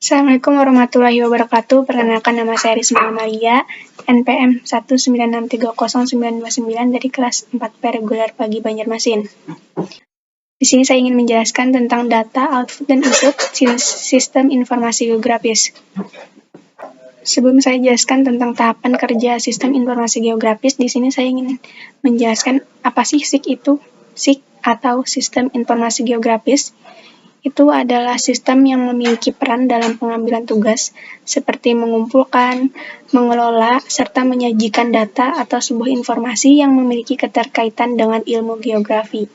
Assalamualaikum warahmatullahi wabarakatuh. Perkenalkan, nama saya Risma Amalia, NPM 1963099 dari kelas 4P reguler pagi Banjarmasin. Di sini saya ingin menjelaskan tentang data, output, dan input sistem informasi geografis. Sebelum saya jelaskan tentang tahapan kerja sistem informasi geografis, di sini saya ingin menjelaskan apa sih SIG itu. SIG atau Sistem Informasi Geografis itu adalah sistem yang memiliki peran dalam pengambilan tugas, seperti mengumpulkan, mengelola, serta menyajikan data atau sebuah informasi yang memiliki keterkaitan dengan ilmu geografi.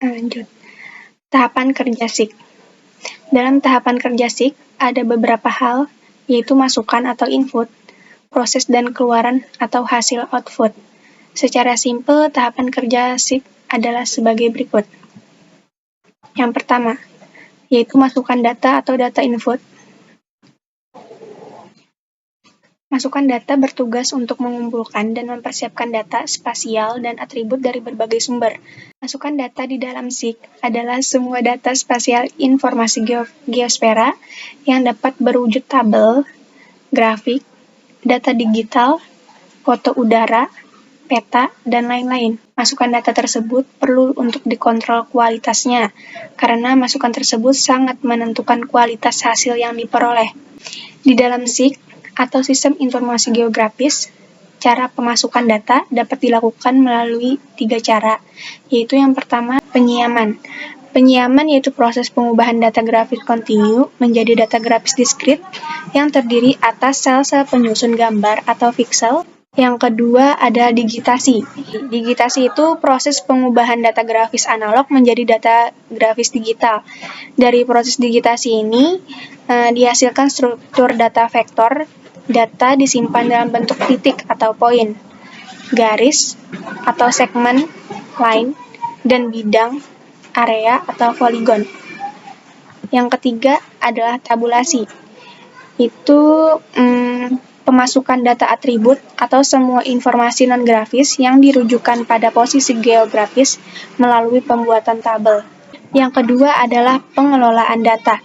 Lanjut. Tahapan kerja SIG. Dalam tahapan kerja SIG, ada beberapa hal, yaitu masukan atau input, proses dan keluaran atau hasil output. Secara simpel, tahapan kerja SIG adalah sebagai berikut. Yang pertama, yaitu masukkan data atau data input. Masukkan data bertugas untuk mengumpulkan dan mempersiapkan data spasial dan atribut dari berbagai sumber. Masukkan data di dalam SIG adalah semua data spasial informasi geosfera yang dapat berwujud tabel, grafik, data digital, foto udara, peta, dan lain-lain. Masukan data tersebut perlu untuk dikontrol kualitasnya, karena masukan tersebut sangat menentukan kualitas hasil yang diperoleh. Di dalam SIG atau Sistem Informasi Geografis, cara pemasukan data dapat dilakukan melalui 3 cara, yaitu yang pertama, penyiaman. Penyiaman yaitu proses pengubahan data grafis kontinu menjadi data grafis diskrit yang terdiri atas sel-sel penyusun gambar atau piksel. Yang kedua ada digitasi. Digitasi itu proses pengubahan data grafis analog menjadi data grafis digital. Dari proses digitasi ini dihasilkan struktur data vektor. Data disimpan dalam bentuk titik atau poin, garis atau segmen, line, dan bidang, area atau poligon. Yang ketiga adalah tabulasi. Itu pemasukan data atribut atau semua informasi non-grafis yang dirujukan pada posisi geografis melalui pembuatan tabel. Yang kedua adalah pengelolaan data.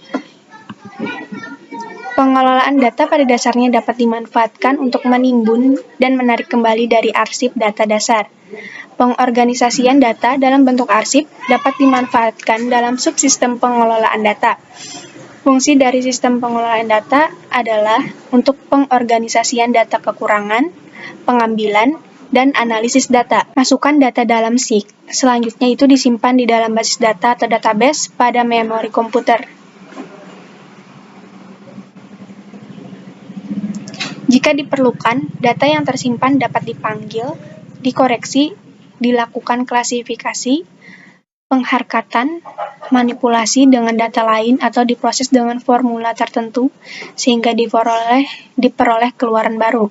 Pengelolaan data pada dasarnya dapat dimanfaatkan untuk menimbun dan menarik kembali dari arsip data dasar. Pengorganisasian data dalam bentuk arsip dapat dimanfaatkan dalam subsistem pengelolaan data. Fungsi dari sistem pengelolaan data adalah untuk pengorganisasian data kekurangan, pengambilan, dan analisis data. Masukkan data dalam SIG. Selanjutnya itu disimpan di dalam basis data atau database pada memori komputer. Jika diperlukan, data yang tersimpan dapat dipanggil, dikoreksi, dilakukan klasifikasi, pengharkatan, manipulasi dengan data lain atau diproses dengan formula tertentu sehingga diperoleh keluaran baru.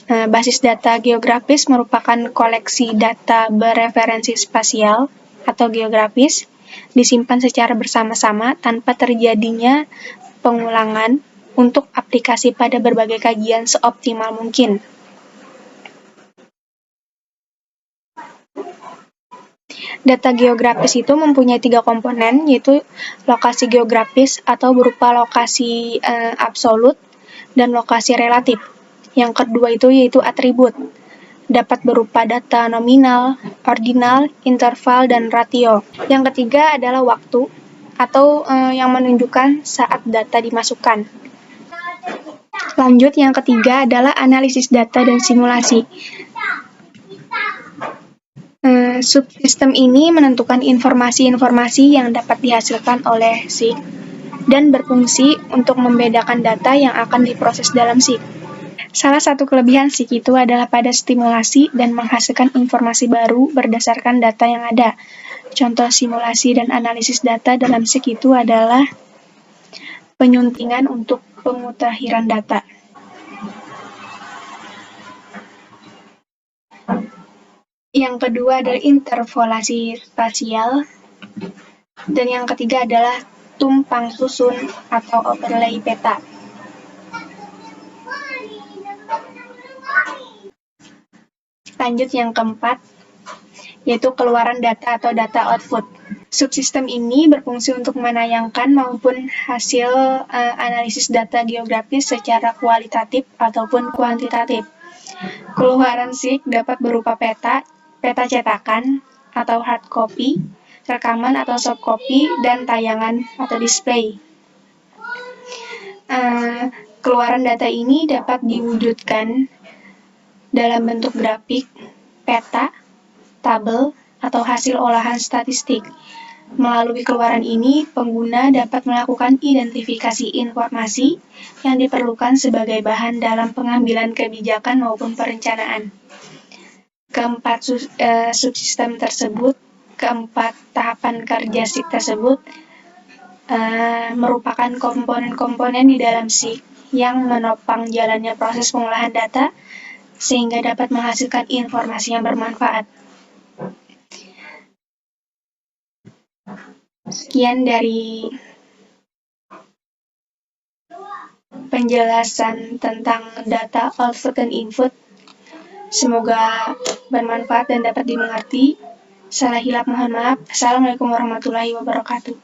Basis data geografis merupakan koleksi data bereferensi spasial atau geografis disimpan secara bersama-sama tanpa terjadinya pengulangan untuk aplikasi pada berbagai kajian seoptimal mungkin. Data geografis itu mempunyai 3 komponen, yaitu lokasi geografis atau berupa lokasi absolut dan lokasi relatif. Yang kedua itu yaitu atribut, dapat berupa data nominal, ordinal, interval, dan ratio. Yang ketiga adalah waktu atau yang menunjukkan saat data dimasukkan. Lanjut, yang ketiga adalah analisis data dan simulasi. Subsistem ini menentukan informasi-informasi yang dapat dihasilkan oleh SIG dan berfungsi untuk membedakan data yang akan diproses dalam SIG. Salah satu kelebihan SIG itu adalah pada stimulasi dan menghasilkan informasi baru berdasarkan data yang ada. Contoh simulasi dan analisis data dalam SIG itu adalah penyuntingan untuk pemutahiran data. Yang kedua adalah interpolasi spasial, dan yang ketiga adalah tumpang susun atau overlay peta. Lanjut yang keempat, yaitu keluaran data atau data output. Subsistem ini berfungsi untuk menayangkan maupun hasil analisis data geografis secara kualitatif ataupun kuantitatif. Keluaran SIG dapat berupa peta, peta cetakan atau hard copy, rekaman atau soft copy, dan tayangan atau display. Keluaran data ini dapat diwujudkan dalam bentuk grafik, peta, tabel, atau hasil olahan statistik. Melalui keluaran ini, pengguna dapat melakukan identifikasi informasi yang diperlukan sebagai bahan dalam pengambilan kebijakan maupun perencanaan. Keempat subsistem tersebut, keempat tahapan kerja SIG tersebut merupakan komponen-komponen di dalam SIG yang menopang jalannya proses pengolahan data sehingga dapat menghasilkan informasi yang bermanfaat. Sekian dari penjelasan tentang data output dan input. Semoga bermanfaat dan dapat dimengerti. Salah hilap mohon maaf. Assalamualaikum warahmatullahi wabarakatuh.